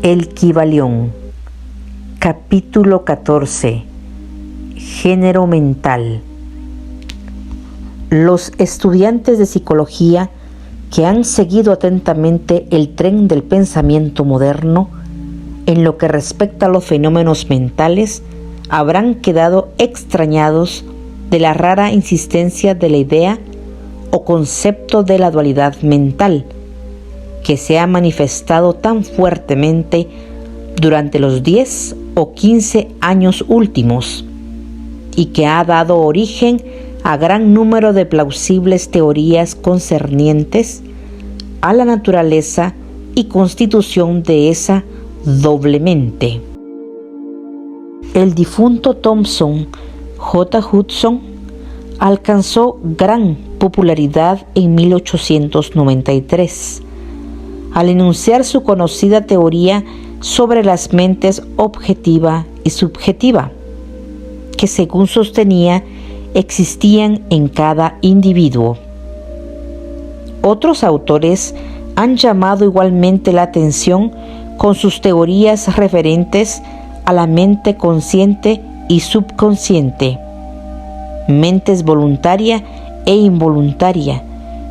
El Kybalión. Capítulo 14. Género mental. Los estudiantes de psicología que han seguido atentamente el tren del pensamiento moderno en lo que respecta a los fenómenos mentales habrán quedado extrañados de la rara insistencia de la idea o concepto de la dualidad mental que se ha manifestado tan fuertemente durante los 10 o 15 años últimos y que ha dado origen a gran número de plausibles teorías concernientes a la naturaleza y constitución de esa doble mente. El difunto Thomson J. Hudson alcanzó gran popularidad en 1893 al enunciar su conocida teoría sobre las mentes objetiva y subjetiva, que según sostenía existían en cada individuo. Otros autores han llamado igualmente la atención con sus teorías referentes a la mente consciente y subconsciente, mentes voluntaria e involuntaria,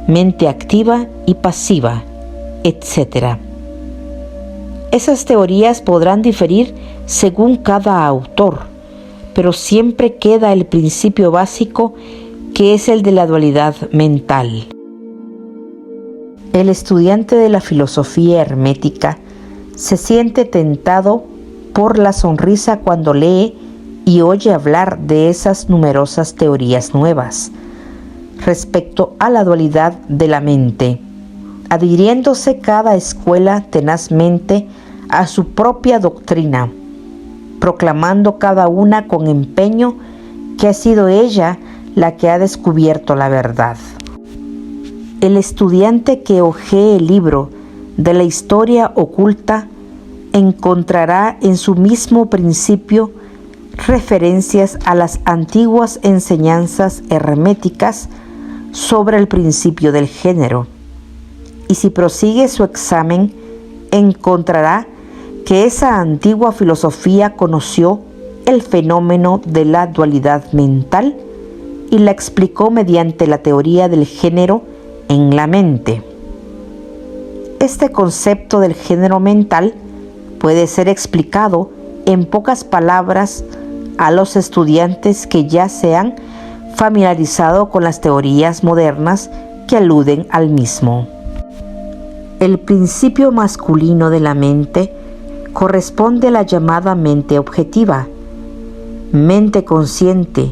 mente activa y pasiva, etc. Esas teorías podrán diferir según cada autor, pero siempre queda el principio básico, que es el de la dualidad mental. El estudiante de la filosofía hermética se siente tentado por la sonrisa cuando lee y oye hablar de esas numerosas teorías nuevas respecto a la dualidad de la mente, adhiriéndose cada escuela tenazmente a su propia doctrina, proclamando cada una con empeño que ha sido ella la que ha descubierto la verdad. El estudiante que hojee el libro de la historia oculta encontrará en su mismo principio referencias a las antiguas enseñanzas herméticas sobre el principio del género, y si prosigue su examen encontrará que esa antigua filosofía conoció el fenómeno de la dualidad mental y la explicó mediante la teoría del género en la mente. Este concepto del género mental puede ser explicado en pocas palabras a los estudiantes que ya se han familiarizado con las teorías modernas que aluden al mismo. El principio masculino de la mente corresponde a la llamada mente objetiva, mente consciente,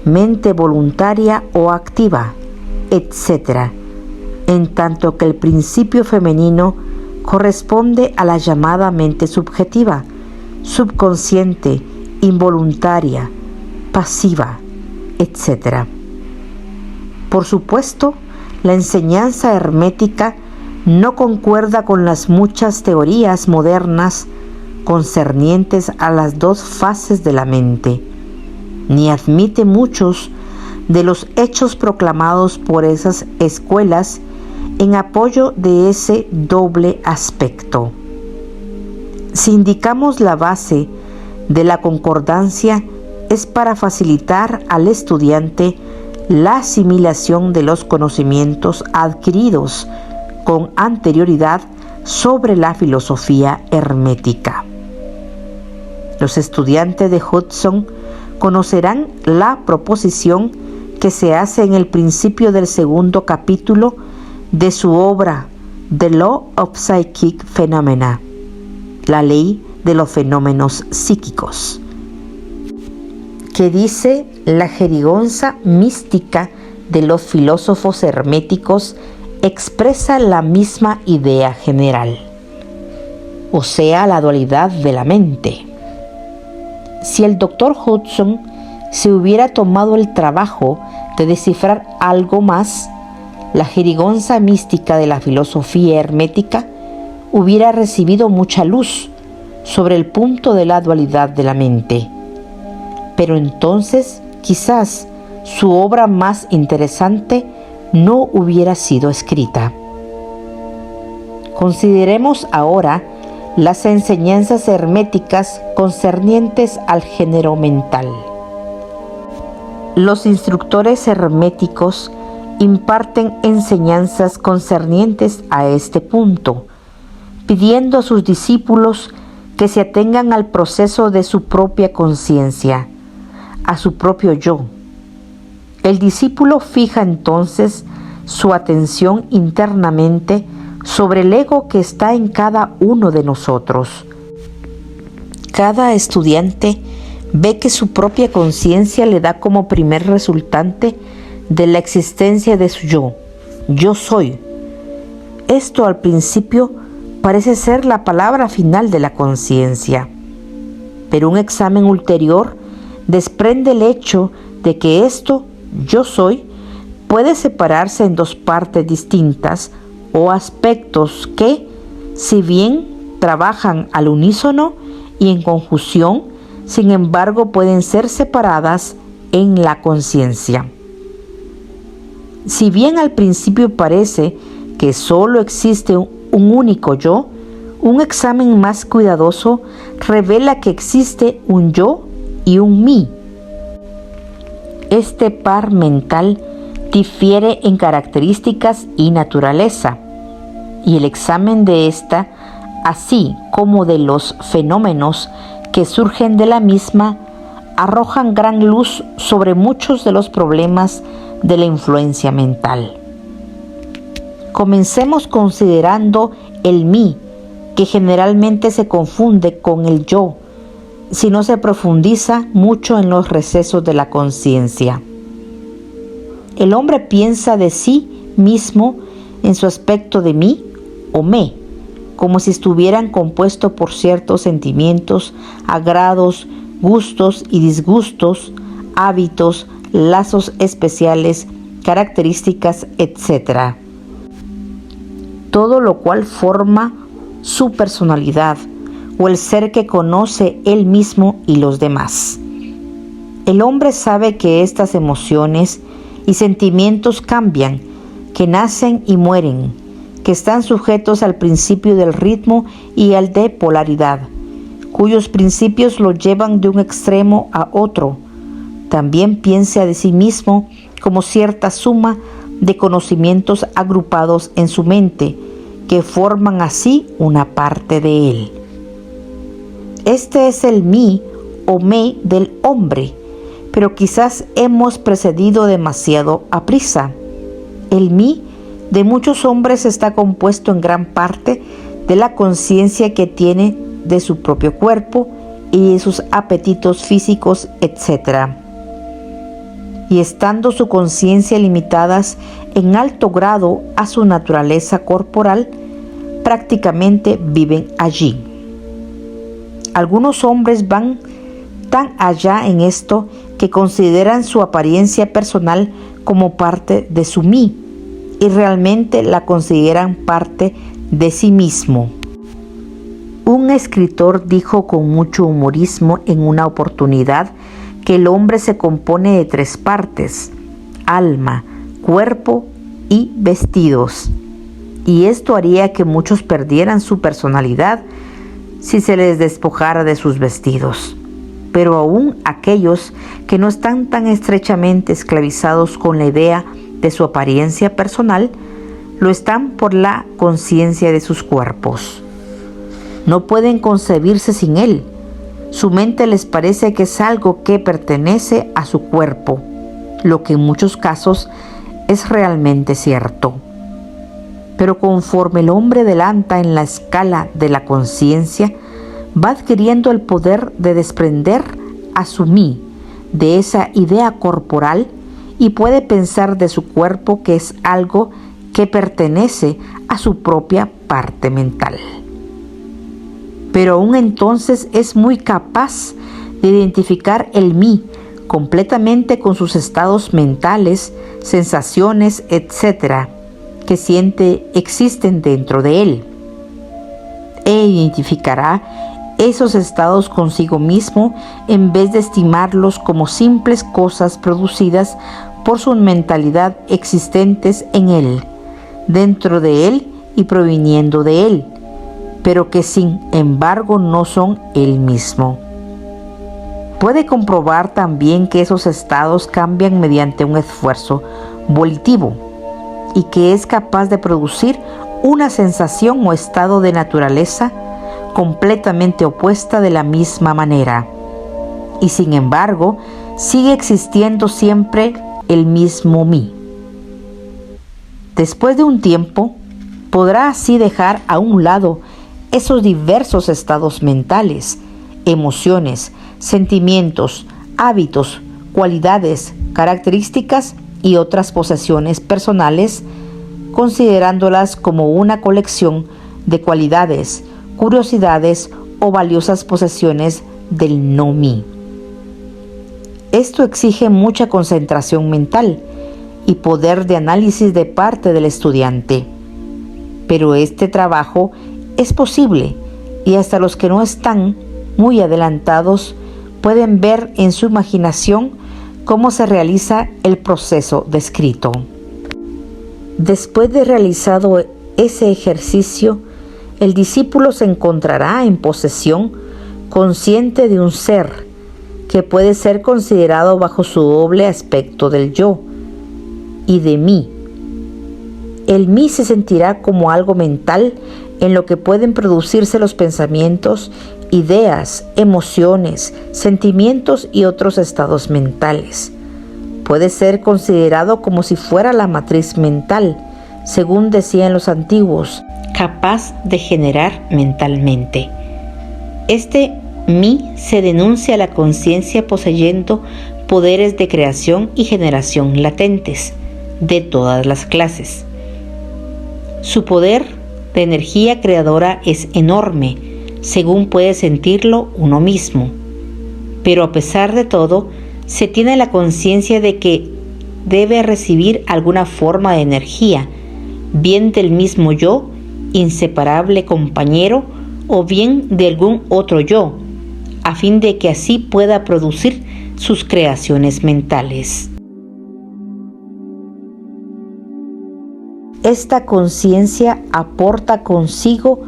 mente voluntaria o activa, etc., en tanto que el principio femenino corresponde a la llamada mente subjetiva, subconsciente, involuntaria, pasiva, etc. Por supuesto, la enseñanza hermética no concuerda con las muchas teorías modernas concernientes a las dos fases de la mente, ni admite muchos de los hechos proclamados por esas escuelas en apoyo de ese doble aspecto. Si indicamos la base de la concordancia, es para facilitar al estudiante la asimilación de los conocimientos adquiridos con anterioridad sobre la filosofía hermética. Los estudiantes de Hudson conocerán la proposición que se hace en el principio del segundo capítulo de su obra The Law of Psychic Phenomena, la ley de los fenómenos psíquicos, que dice: la jerigonza mística de los filósofos herméticos expresa la misma idea general, o sea, la dualidad de la mente. Si el Dr. Hudson se hubiera tomado el trabajo de descifrar algo más, la jerigonza mística de la filosofía hermética hubiera recibido mucha luz sobre el punto de la dualidad de la mente. Pero entonces, quizás, su obra más interesante no hubiera sido escrita. Consideremos ahora Las enseñanzas herméticas concernientes al género mental. Los instructores herméticos imparten enseñanzas concernientes a este punto, pidiendo a sus discípulos que se atengan al proceso de su propia conciencia, a su propio yo. El discípulo fija entonces su atención internamente sobre el ego que está en cada uno de nosotros. Cada estudiante ve que su propia conciencia le da como primer resultante de la existencia de su yo soy. Esto al principio parece ser la palabra final de la conciencia, pero un examen ulterior desprende el hecho de que esto, yo soy, puede separarse en dos partes distintas o aspectos que, si bien trabajan al unísono y en conjunción, sin embargo pueden ser separadas en la conciencia. Si bien al principio parece que solo existe un único yo, un examen más cuidadoso revela que existe un yo y un mí. Este par mental difiere en características y naturaleza, y el examen de esta, así como de los fenómenos que surgen de la misma, arrojan gran luz sobre muchos de los problemas de la influencia mental. Comencemos considerando el mí, que generalmente se confunde con el yo, si no se profundiza mucho en los recesos de la conciencia. El hombre piensa de sí mismo en su aspecto de mí o me, como si estuvieran compuestos por ciertos sentimientos, agrados, gustos y disgustos, hábitos, lazos especiales, características, etc. Todo lo cual forma su personalidad o el ser que conoce él mismo y los demás. El hombre sabe que estas emociones y sentimientos cambian, que nacen y mueren, que están sujetos al principio del ritmo y al de polaridad, cuyos principios lo llevan de un extremo a otro. También piensa de sí mismo como cierta suma de conocimientos agrupados en su mente, que forman así una parte de él. Este es el mí o me del hombre, pero quizás hemos precedido demasiado a prisa. El mí de muchos hombres está compuesto en gran parte de la conciencia que tiene de su propio cuerpo y de sus apetitos físicos, etc. Y estando su conciencia limitadas en alto grado a su naturaleza corporal, prácticamente viven allí. Algunos hombres van tan allá en esto que consideran su apariencia personal como parte de su mí y realmente la consideran parte de sí mismo. Un escritor dijo con mucho humorismo en una oportunidad que el hombre se compone de tres partes: alma, cuerpo y vestidos. Y esto haría que muchos perdieran su personalidad si se les despojara de sus vestidos. Pero aún aquellos que no están tan estrechamente esclavizados con la idea de su apariencia personal, lo están por la conciencia de sus cuerpos. No pueden concebirse sin él. Su mente les parece que es algo que pertenece a su cuerpo, lo que en muchos casos es realmente cierto. Pero conforme el hombre adelanta en la escala de la conciencia, va adquiriendo el poder de desprender a su mí de esa idea corporal y puede pensar de su cuerpo que es algo que pertenece a su propia parte mental. Pero aún entonces es muy capaz de identificar el mí completamente con sus estados mentales, sensaciones, etc., que siente existen dentro de él. E identificará esos estados consigo mismo en vez de estimarlos como simples cosas producidas por su mentalidad existentes en él, dentro de él y proviniendo de él. pero que sin embargo no son el mismo. Puede comprobar también que esos estados cambian mediante un esfuerzo volitivo y que es capaz de producir una sensación o estado de naturaleza completamente opuesta de la misma manera. Y sin embargo, sigue existiendo siempre el mismo mí. Después de un tiempo, podrá así dejar a un lado esos diversos estados mentales, emociones, sentimientos, hábitos, cualidades, características y otras posesiones personales, considerándolas como una colección de cualidades, curiosidades o valiosas posesiones del no mí. Esto exige mucha concentración mental y poder de análisis de parte del estudiante. Pero este trabajo es posible y hasta los que no están muy adelantados pueden ver en su imaginación cómo se realiza el proceso descrito. Después de realizado ese ejercicio, el discípulo se encontrará en posesión consciente de un ser que puede ser considerado bajo su doble aspecto del yo y de mí. El mí se sentirá como algo mental en lo que pueden producirse los pensamientos, ideas, emociones, sentimientos y otros estados mentales. Puede ser considerado como si fuera la matriz mental, según decían los antiguos, capaz de generar mentalmente. Este mí se denuncia a la conciencia poseyendo poderes de creación y generación latentes, de todas las clases. Su poder de energía creadora es enorme, según puede sentirlo uno mismo. Pero a pesar de todo, se tiene la conciencia de que debe recibir alguna forma de energía, bien del mismo yo, inseparable compañero, o bien de algún otro yo, a fin de que así pueda producir sus creaciones mentales. Esta conciencia aporta consigo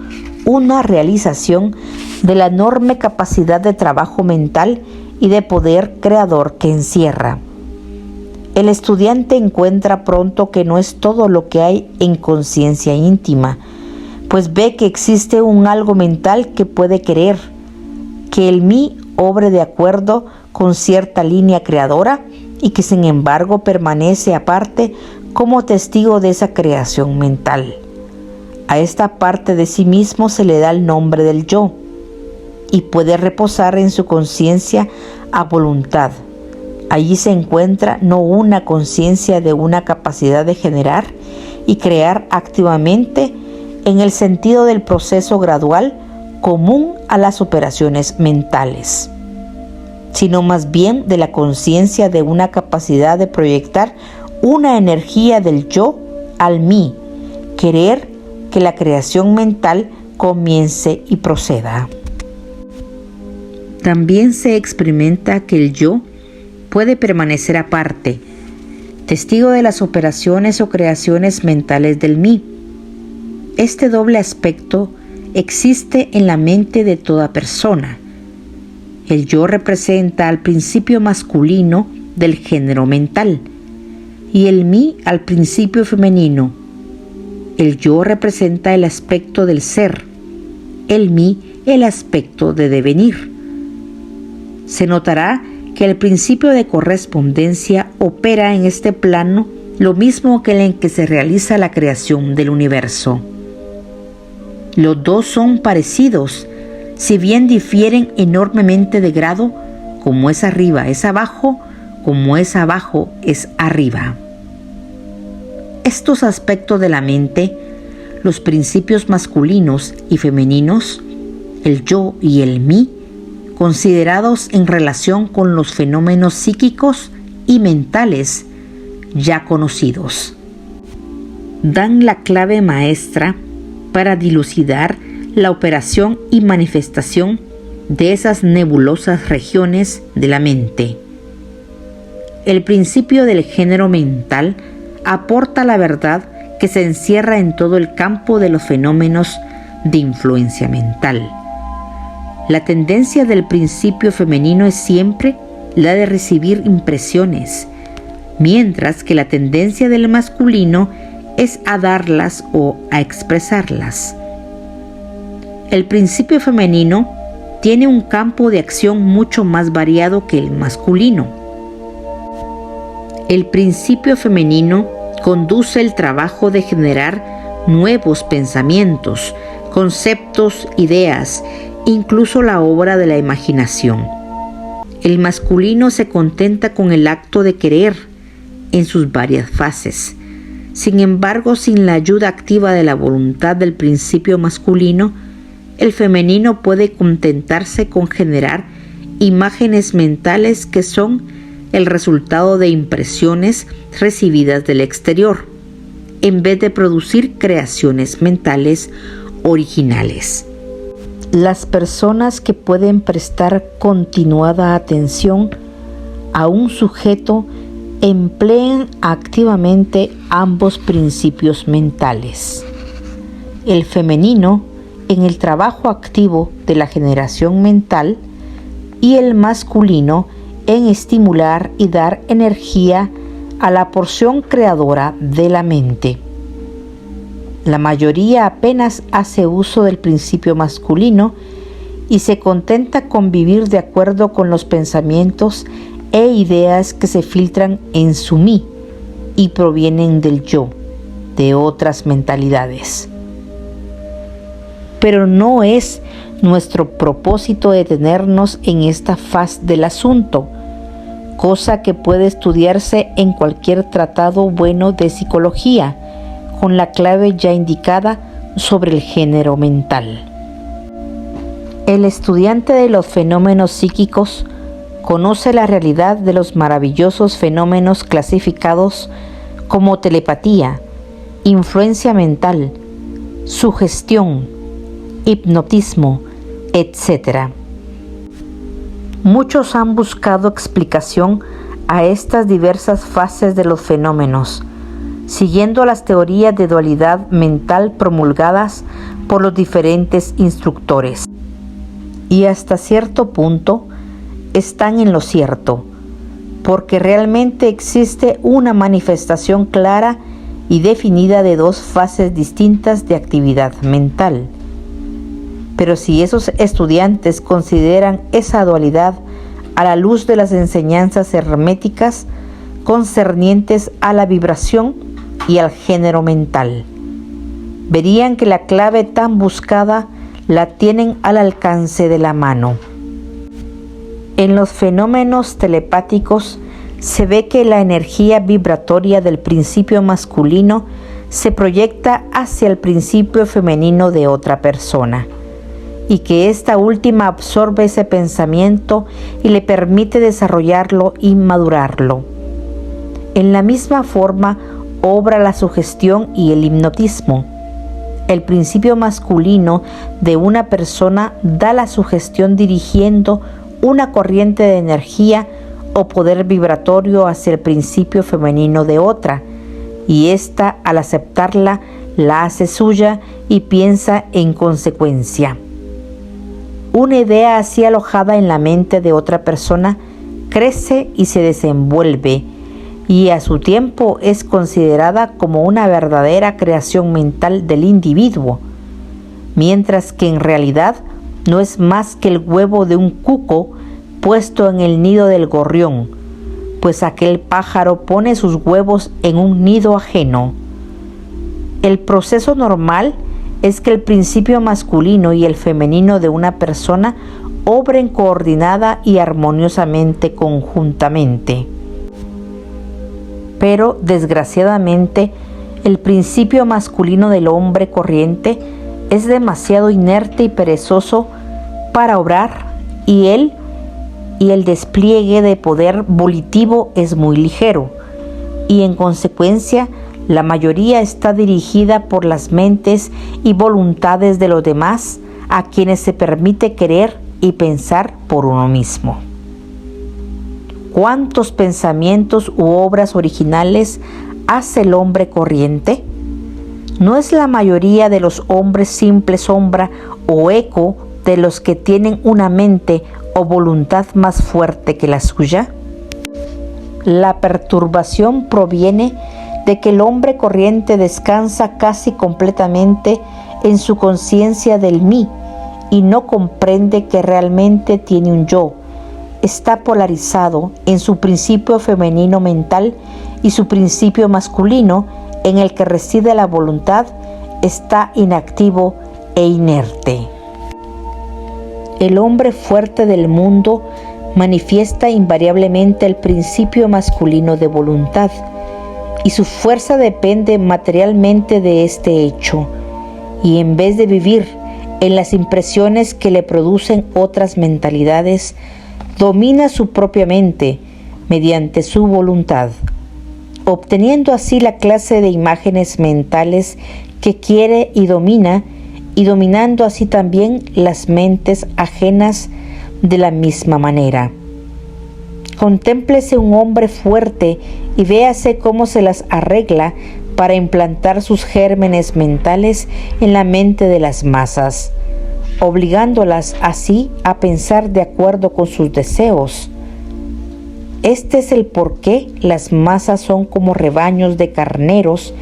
una realización de la enorme capacidad de trabajo mental y de poder creador que encierra. El estudiante encuentra pronto que no es todo lo que hay en conciencia íntima, pues ve que existe un algo mental que puede querer que el mí obre de acuerdo con cierta línea creadora y que sin embargo permanece aparte como testigo de esa creación mental. A esta parte de sí mismo se le da el nombre del yo y puede reposar en su conciencia a voluntad. Allí se encuentra no una conciencia de una capacidad de generar y crear activamente en el sentido del proceso gradual común a las operaciones mentales, sino más bien de la conciencia de una capacidad de proyectar una energía del yo al mí, querer que la creación mental comience y proceda. También se experimenta que el yo puede permanecer aparte, testigo de las operaciones o creaciones mentales del mí. Este doble aspecto existe en la mente de toda persona. El yo representa al principio masculino del género mental y el mí al principio femenino. El yo representa el aspecto del ser, el mí el aspecto de devenir. Se notará que el principio de correspondencia opera en este plano lo mismo que en el que se realiza la creación del universo. Los dos son parecidos, si bien difieren enormemente de grado, como es arriba es abajo, como es abajo es arriba. Estos aspectos de la mente, los principios masculinos y femeninos, el yo y el mí, considerados en relación con los fenómenos psíquicos y mentales ya conocidos, dan la clave maestra para dilucidar la operación y manifestación de esas nebulosas regiones de la mente. El principio del género mental aporta la verdad que se encierra en todo el campo de los fenómenos de influencia mental. La tendencia del principio femenino es siempre la de recibir impresiones, mientras que la tendencia del masculino es a darlas o a expresarlas. El principio femenino tiene un campo de acción mucho más variado que el masculino. El principio femenino conduce el trabajo de generar nuevos pensamientos, conceptos, ideas, incluso la obra de la imaginación. El masculino se contenta con el acto de querer en sus varias fases. Sin embargo, sin la ayuda activa de la voluntad del principio masculino, el femenino puede contentarse con generar imágenes mentales que son el resultado de impresiones recibidas del exterior, en vez de producir creaciones mentales originales. Las personas que pueden prestar continuada atención a un sujeto emplean activamente ambos principios mentales. El femenino en el trabajo activo de la generación mental y el masculino en estimular y dar energía a la porción creadora de la mente. La mayoría apenas hace uso del principio masculino y se contenta con vivir de acuerdo con los pensamientos e ideas que se filtran en su mí y provienen del yo, de otras mentalidades. Pero no es nuestro propósito detenernos en esta faz del asunto, cosa que puede estudiarse en cualquier tratado bueno de psicología, con la clave ya indicada sobre el género mental. El estudiante de los fenómenos psíquicos conoce la realidad de los maravillosos fenómenos clasificados como telepatía, influencia mental, sugestión, hipnotismo, etc. Muchos han buscado explicación a estas diversas fases de los fenómenos, siguiendo las teorías de dualidad mental promulgadas por los diferentes instructores. Y hasta cierto punto están en lo cierto, porque realmente existe una manifestación clara y definida de dos fases distintas de actividad mental. Pero si esos estudiantes consideran esa dualidad a la luz de las enseñanzas herméticas concernientes a la vibración y al género mental, verían que la clave tan buscada la tienen al alcance de la mano. En los fenómenos telepáticos se ve que la energía vibratoria del principio masculino se proyecta hacia el principio femenino de otra persona, y que esta última absorbe ese pensamiento y le permite desarrollarlo y madurarlo. En la misma forma obra la sugestión y el hipnotismo. El principio masculino de una persona da la sugestión dirigiendo una corriente de energía o poder vibratorio hacia el principio femenino de otra, y ésta, al aceptarla, la hace suya y piensa en consecuencia. Una idea así alojada en la mente de otra persona crece y se desenvuelve, y a su tiempo es considerada como una verdadera creación mental del individuo, mientras que en realidad no es más que el huevo de un cuco puesto en el nido del gorrión, pues aquel pájaro pone sus huevos en un nido ajeno. El proceso normal es que el principio masculino y el femenino de una persona obren coordinada y armoniosamente conjuntamente. Pero, desgraciadamente, el principio masculino del hombre corriente es demasiado inerte y perezoso para obrar, y el despliegue de poder volitivo es muy ligero, y en consecuencia la mayoría está dirigida por las mentes y voluntades de los demás, a quienes se permite querer y pensar por uno mismo. ¿Cuántos pensamientos u obras originales hace el hombre corriente? ¿No es la mayoría de los hombres simple sombra o eco de los que tienen una mente o voluntad más fuerte que la suya? La perturbación proviene de que el hombre corriente descansa casi completamente en su conciencia del mí y no comprende que realmente tiene un yo. Está polarizado en su principio femenino mental y su principio masculino, en el que reside la voluntad, está inactivo e inerte. El hombre fuerte del mundo manifiesta invariablemente el principio masculino de voluntad, y su fuerza depende materialmente de este hecho, y en vez de vivir en las impresiones que le producen otras mentalidades, domina su propia mente mediante su voluntad, obteniendo así la clase de imágenes mentales que quiere y dominando así también las mentes ajenas de la misma manera. Contémplese un hombre fuerte y véase cómo se las arregla para implantar sus gérmenes mentales en la mente de las masas, obligándolas así a pensar de acuerdo con sus deseos. Este es el por qué las masas son como rebaños de carneros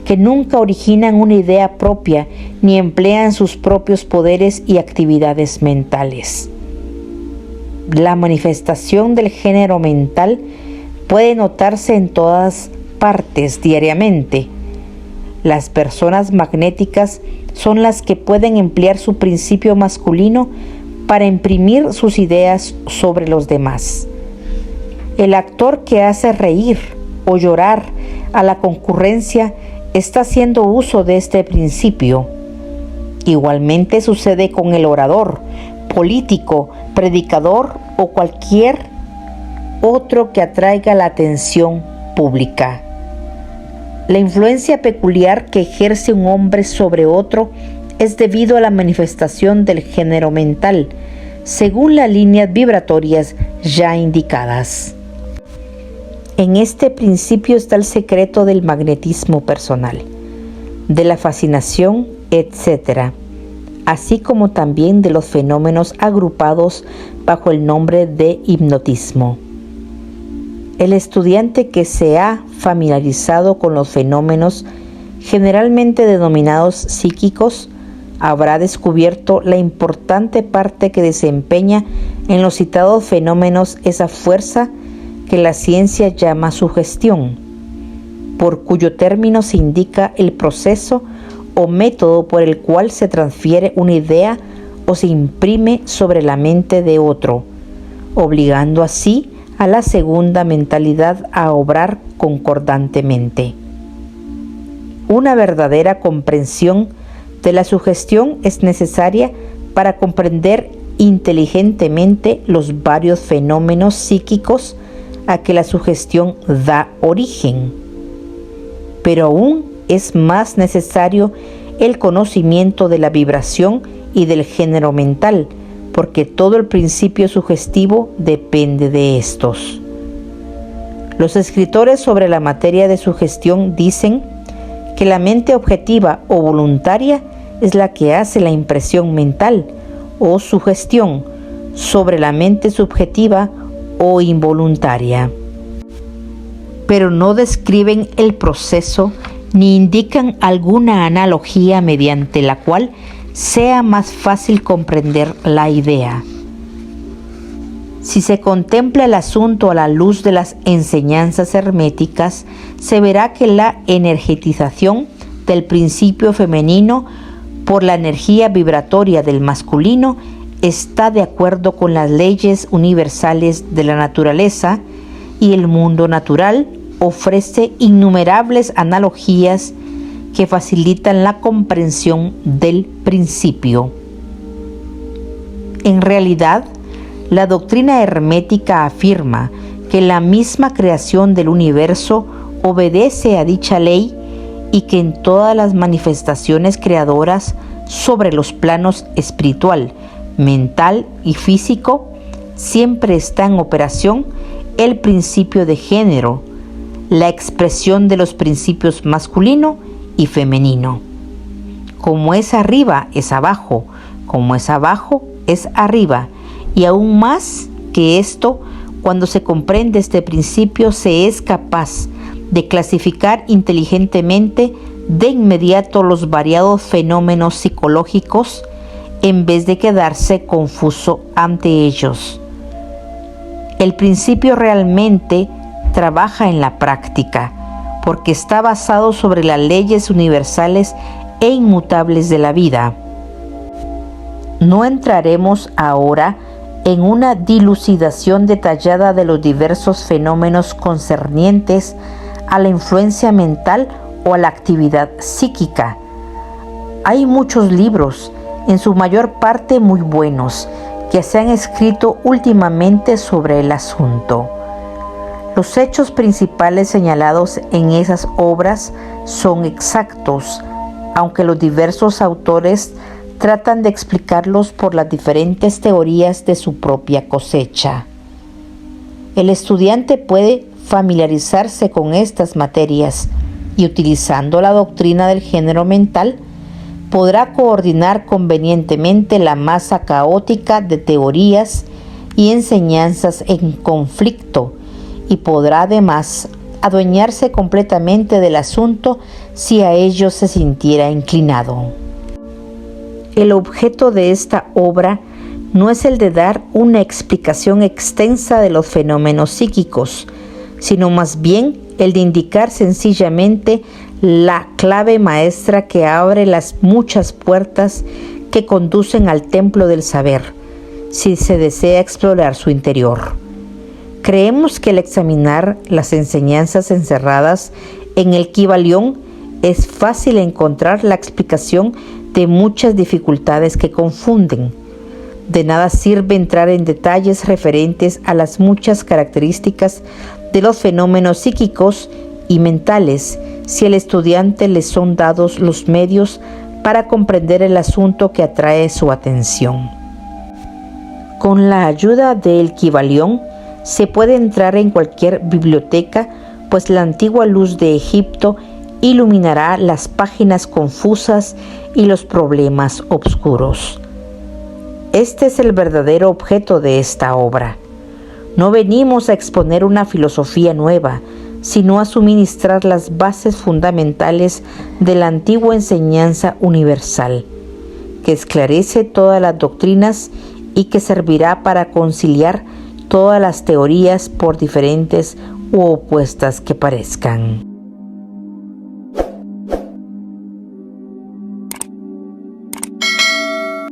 que nunca originan una idea propia ni emplean sus propios poderes y actividades mentales. La manifestación del género mental puede notarse en todas partes diariamente. Las personas magnéticas son las que pueden emplear su principio masculino para imprimir sus ideas sobre los demás. El actor que hace reír o llorar a la concurrencia está haciendo uso de este principio. Igualmente sucede con el orador, político, predicador o cualquier otro que atraiga la atención pública. La influencia peculiar que ejerce un hombre sobre otro es debido a la manifestación del género mental, según las líneas vibratorias ya indicadas. En este principio está el secreto del magnetismo personal, de la fascinación, etc., así como también de los fenómenos agrupados bajo el nombre de hipnotismo. El estudiante que se ha familiarizado con los fenómenos generalmente denominados psíquicos habrá descubierto la importante parte que desempeña en los citados fenómenos esa fuerza que la ciencia llama sugestión, por cuyo término se indica el proceso o método por el cual se transfiere una idea o se imprime sobre la mente de otro, obligando así a la segunda mentalidad a obrar concordantemente. Una verdadera comprensión de la sugestión es necesaria para comprender inteligentemente los varios fenómenos psíquicos a que la sugestión da origen. Pero aún es más necesario el conocimiento de la vibración y del género mental, porque todo el principio sugestivo depende de estos. Los escritores sobre la materia de sugestión dicen que la mente objetiva o voluntaria es la que hace la impresión mental o sugestión sobre la mente subjetiva o involuntaria, pero no describen el proceso ni indican alguna analogía mediante la cual sea más fácil comprender la idea. Si se contempla el asunto a la luz de las enseñanzas herméticas, se verá que la energetización del principio femenino por la energía vibratoria del masculino está de acuerdo con las leyes universales de la naturaleza, y el mundo natural ofrece innumerables analogías que facilitan la comprensión del principio. En realidad, la doctrina hermética afirma que la misma creación del universo obedece a dicha ley y que en todas las manifestaciones creadoras sobre los planos espiritual, mental y físico siempre está en operación el principio de género, la expresión de los principios masculino y femenino. Como es arriba, es abajo. Como es abajo, es arriba. Y aún más que esto, cuando se comprende este principio, se es capaz de clasificar inteligentemente de inmediato los variados fenómenos psicológicos en vez de quedarse confuso ante ellos. El principio realmente trabaja en la práctica, porque está basado sobre las leyes universales e inmutables de la vida. No entraremos ahora en una dilucidación detallada de los diversos fenómenos concernientes a la influencia mental o a la actividad psíquica. Hay muchos libros, en su mayor parte muy buenos, que se han escrito últimamente sobre el asunto. Los hechos principales señalados en esas obras son exactos, aunque los diversos autores tratan de explicarlos por las diferentes teorías de su propia cosecha. El estudiante puede familiarizarse con estas materias y, utilizando la doctrina del género mental, podrá coordinar convenientemente la masa caótica de teorías y enseñanzas en conflicto, y podrá además adueñarse completamente del asunto si a ello se sintiera inclinado. El objeto de esta obra no es el de dar una explicación extensa de los fenómenos psíquicos, sino más bien el de indicar sencillamente la clave maestra que abre las muchas puertas que conducen al templo del saber, si se desea explorar su interior. Creemos que al examinar las enseñanzas encerradas en el Kybalión es fácil encontrar la explicación de muchas dificultades que confunden. De nada sirve entrar en detalles referentes a las muchas características de los fenómenos psíquicos y mentales si al estudiante le son dados los medios para comprender el asunto que atrae su atención. Con la ayuda del Kybalión se puede entrar en cualquier biblioteca, pues la antigua luz de Egipto iluminará las páginas confusas y los problemas oscuros. Este es el verdadero objeto de esta obra. No venimos a exponer una filosofía nueva, sino a suministrar las bases fundamentales de la antigua enseñanza universal, que esclarece todas las doctrinas y que servirá para conciliar todas las teorías, por diferentes u opuestas que parezcan.